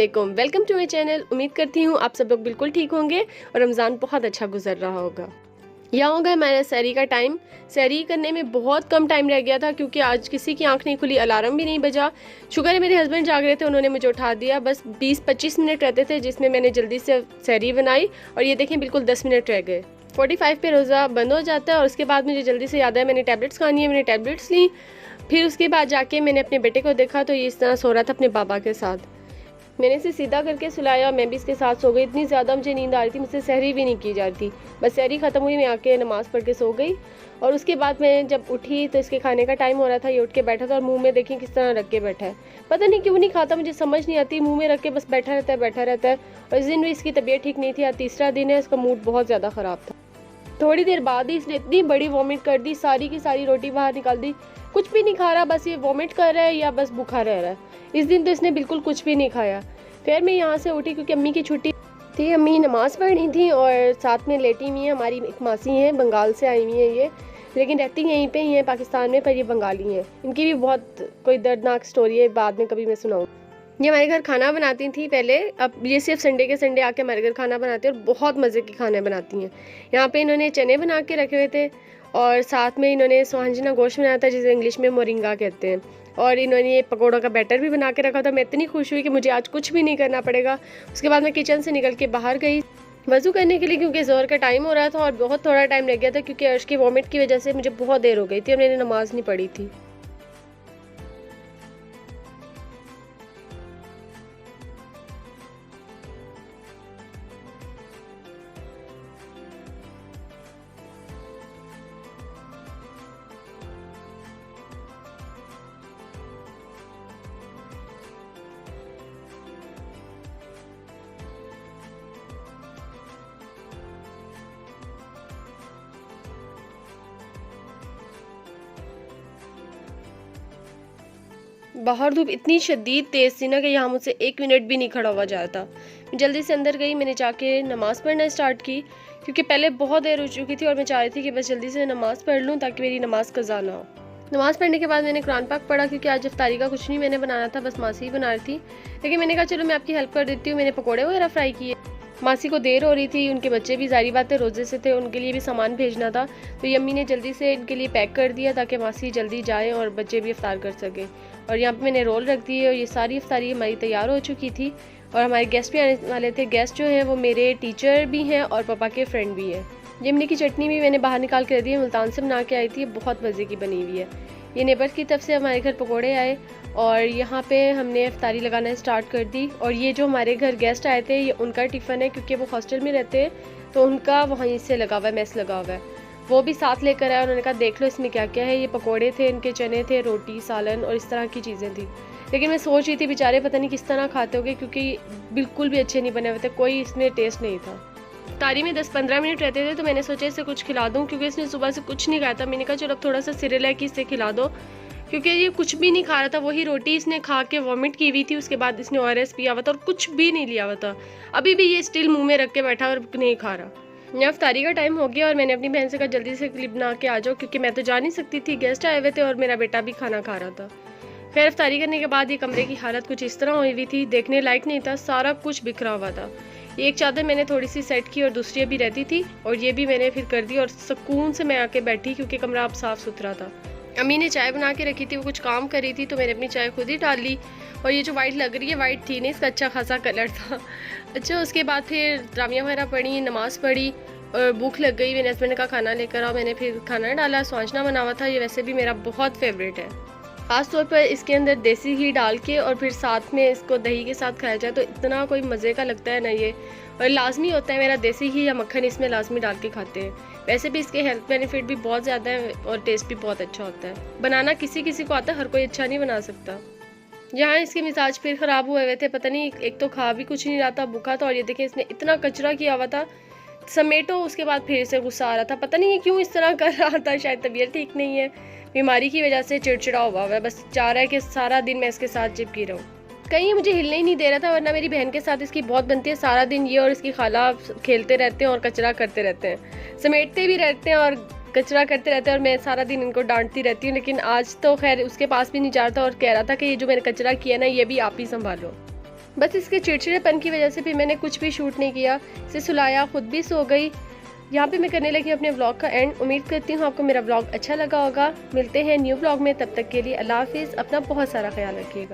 अस्सलामुअलैकुम, welcome to my channel. उम्मीद करती हूँ आप सब लोग बिल्कुल ठीक होंगे और रमज़ान बहुत अच्छा गुजर रहा होगा। यहाँ हो गया हमारा सहरी का टाइम। सहरी करने में बहुत कम टाइम रह गया था क्योंकि आज किसी की आंख नहीं खुली, अलार्म भी नहीं बजा। शुक्र है मेरे हस्बैंड जाग रहे थे, उन्होंने मुझे उठा दिया। बस 20-25 मिनट रहते थे जिसमें मैंने जल्दी से सहरी बनाई और ये देखें बिल्कुल 10 मिनट रह गए। 45 पे रोज़ा बंद हो जाता है और उसके बाद मुझे जल्दी से याद आया मैंने टैबलेट्स खानी है। मैंने टैबलेट्स ली, फिर उसके बाद जाके मैंने अपने बेटे को देखा तो ये इस तरह सो रहा था अपने बाबा के साथ। मैंने इसे सीधा करके सुलाया, मैं भी इसके साथ सो गई। इतनी ज़्यादा मुझे नींद आ रही थी, मुझसे सहरी भी नहीं की जा रही थी। बस सहरी ख़त्म हुई, मैं आके नमाज़ पढ़ के सो गई। और उसके बाद मैं जब उठी तो इसके खाने का टाइम हो रहा था। ये उठ के बैठा था और मुंह में देखिए किस तरह रख के बैठा है। पता नहीं क्यों नहीं खाता, मुझे समझ नहीं आती। मुंह में रख के बस बैठा रहता है। और इस दिन भी इसकी तबीयत ठीक नहीं थी। आज तीसरा दिन है, इसका मूड बहुत ज़्यादा ख़राब था। थोड़ी देर बाद ही इसने इतनी बड़ी वॉमिट कर दी, सारी की सारी रोटी बाहर निकाल दी। कुछ भी नहीं खा रहा, बस ये वॉमिट कर रहा है या बस भूखा रह रहा है। इस दिन तो इसने बिल्कुल कुछ भी नहीं खाया। फिर मैं यहाँ से उठी क्योंकि अम्मी की छुट्टी थी, अम्मी नमाज़ पढ़नी थी और साथ में लेटी हुई हैं। हमारी एक मासी हैं, बंगाल से आई हुई हैं ये, लेकिन रहती यहीं पे ही हैं पाकिस्तान में, पर ये बंगाली हैं। इनकी भी बहुत कोई दर्दनाक स्टोरी है, बाद में कभी मैं सुनाऊँ। ये हमारे घर खाना बनाती थी पहले, अब ये सिर्फ संडे के संडे आके हमारे घर खाना बनाती हैं और बहुत मज़े के खाने बनाती हैं। यहाँ पे इन्होंने चने बना के रखे हुए थे और साथ में इन्होंने सुहांजना गोश्त बनाया था जिसे इंग्लिश में मोरिंगा कहते हैं। और इन्होंने ये पकौड़ों का बैटर भी बना के रखा था। मैं इतनी खुश हुई कि मुझे आज कुछ भी नहीं करना पड़ेगा। उसके बाद मैं किचन से निकल के बाहर गई वज़ू करने के लिए क्योंकि ज़ोहर का टाइम हो रहा था और बहुत थोड़ा टाइम रह गया था क्योंकि अर्श की वॉमिट की वजह से मुझे बहुत देर हो गई थी और मैंने नमाज़ नहीं पढ़ी थी। बाहर धूप इतनी शदीद तेज़ थी ना कि यहाँ मुझसे 1 मिनट भी नहीं खड़ा हुआ जाता। मैं जल्दी से अंदर गई, मैंने जाके नमाज़ पढ़ना स्टार्ट की क्योंकि पहले बहुत देर हो चुकी थी और मैं चाह रही थी कि बस जल्दी से नमाज़ पढ़ लूँ ताकि मेरी नमाज़ कज़ा ना हो। नमाज़ पढ़ने के बाद मैंने कुरान पाक पढ़ा क्योंकि आज इफ्तारी का कुछ नहीं मैंने बनाना था, बस मासी ही बना रही थी। लेकिन मैंने कहा चलो मैं आपकी हेल्प कर देती हूँ। मैंने पकौड़े वगैरह फ्राई किए। मासी को देर हो रही थी, उनके बच्चे भी ज़ाहिर बात है रोज़े से थे, उनके लिए भी सामान भेजना था। तो यम्मी ने जल्दी से इनके लिए पैक कर दिया ताकि मासी जल्दी जाए और बच्चे भी इफ्तार कर सकें। और यहाँ पे मैंने रोल रख दिए और ये सारी इफ्तारी हमारी तैयार हो चुकी थी और हमारे गेस्ट भी आने वाले थे। गेस्ट जो हैं वो मेरे टीचर भी हैं और पापा के फ्रेंड भी हैं। इमली की चटनी भी मैंने बाहर निकाल के रख दी है, मुल्तान से बना के आई थी, बहुत मज़े की बनी हुई है। ये नेबर की तरफ से हमारे घर पकोड़े आए और यहाँ पे हमने इफ्तारी लगाना स्टार्ट कर दी। और ये जो हमारे घर गेस्ट आए थे ये उनका टिफ़िन है क्योंकि वो हॉस्टल में रहते हैं तो उनका वहीं से लगा हुआ है, मेस लगा हुआ है। वो भी साथ लेकर आया, उन्होंने कहा देख लो इसमें क्या क्या है। ये पकोड़े थे, इनके चने थे, रोटी, सालन और इस तरह की चीज़ें थी। लेकिन मैं सोच रही थी बेचारे पता नहीं किस तरह खाते होंगे क्योंकि बिल्कुल भी अच्छे नहीं बने हुए थे, कोई इसमें टेस्ट नहीं था। इफ्तारी में 10-15 मिनट रहते थे तो मैंने सोचा इसे कुछ खिला दूँ क्योंकि इसने सुबह से कुछ नहीं खाया था। मैंने कहा चलो अब थोड़ा सा सिरेलैक इसे खिला दो क्योंकि ये कुछ भी नहीं खा रहा था। वही रोटी इसने खा के वॉमिट की हुई थी, उसके बाद इसने ORS पिया हुआ था और कुछ भी नहीं लिया हुआ था। अभी भी ये स्टिल मुँह में रख के बैठा और नहीं खा रहा। यहाँ इफ्तारी का टाइम हो गया और मैंने अपनी बहन से कहा जल्दी से क्लिप बना के आ जाओ क्योंकि मैं तो जा नहीं सकती थी, गेस्ट आए हुए थे और मेरा बेटा भी खाना खा रहा था। खैर इफ्तारी करने के बाद ये कमरे की हालत कुछ इस तरह हुई हुई थी, देखने लायक नहीं था, सारा कुछ बिखरा हुआ था। एक चादर मैंने थोड़ी सी सेट की और दूसरी अभी रहती थी और ये भी मैंने फिर कर दी और सुकून से मैं आके बैठी क्योंकि कमरा अब साफ़ सुथरा था। अम्मी ने चाय बना के रखी थी, वो कुछ काम कर रही थी तो मैंने अपनी चाय खुद ही डाल ली। और ये जो वाइट लग रही है वाइट थी नहीं, इसका अच्छा खासा कलर था। अच्छा उसके बाद फिर तरावियाँ वगैरह पढ़ी, नमाज़ पढ़ी और भूख लग गई। मेरे हस्बैंड ने कहा खाना लेकर आओ, मैंने फिर खाना डाला। सुहांजना बना हुआ था, ये वैसे भी मेरा बहुत फेवरेट है। ख़ास तौर पर इसके अंदर देसी घी डाल के और फिर साथ में इसको दही के साथ खाया जाए तो इतना कोई मज़े का लगता है ना ये। और लाजमी होता है मेरा देसी घी या मक्खन इसमें लाजमी डाल के खाते हैं। वैसे भी इसके हेल्थ बेनिफिट भी बहुत ज़्यादा है और टेस्ट भी बहुत अच्छा होता है। बनाना किसी किसी को आता है, हर कोई अच्छा नहीं बना सकता। यहाँ इसके मिजाज फिर ख़राब हुए हुए थे, पता नहीं एक तो खा भी कुछ नहीं रहा था, भूखा था। और ये देखें इसने इतना कचरा किया हुआ था समेटो। उसके बाद फिर से गुस्सा आ रहा था, पता नहीं ये क्यों इस तरह कर रहा था, शायद तबीयत ठीक नहीं है, बीमारी की वजह से चिड़चिड़ा हुआ है, बस चाह रहा है कि सारा दिन मैं इसके साथ चिपकी रहूँ। कहीं मुझे हिलने ही नहीं दे रहा था, वरना मेरी बहन के साथ इसकी बहुत बनती है। सारा दिन ये और इसकी खाला खेलते रहते हैं और कचरा करते रहते हैं, समेटते भी रहते हैं और कचरा करते रहते हैं और मैं सारा दिन इनको डांटती रहती हूँ। लेकिन आज तो खैर उसके पास भी नहीं जा रहा था और कह रहा था कि ये जो मैंने कचरा किया ना ये भी आप ही संभालो। बस इसके चिड़चिड़ेपन की वजह से भी मैंने कुछ भी शूट नहीं किया, इसे सुलाया, खुद भी सो गई। यहाँ पे मैं करने लगी अपने व्लॉग का एंड। उम्मीद करती हूँ आपको मेरा व्लॉग अच्छा लगा होगा। मिलते हैं न्यू व्लॉग में, तब तक के लिए अल्लाह हाफिज़। अपना बहुत सारा ख्याल रखिएगा।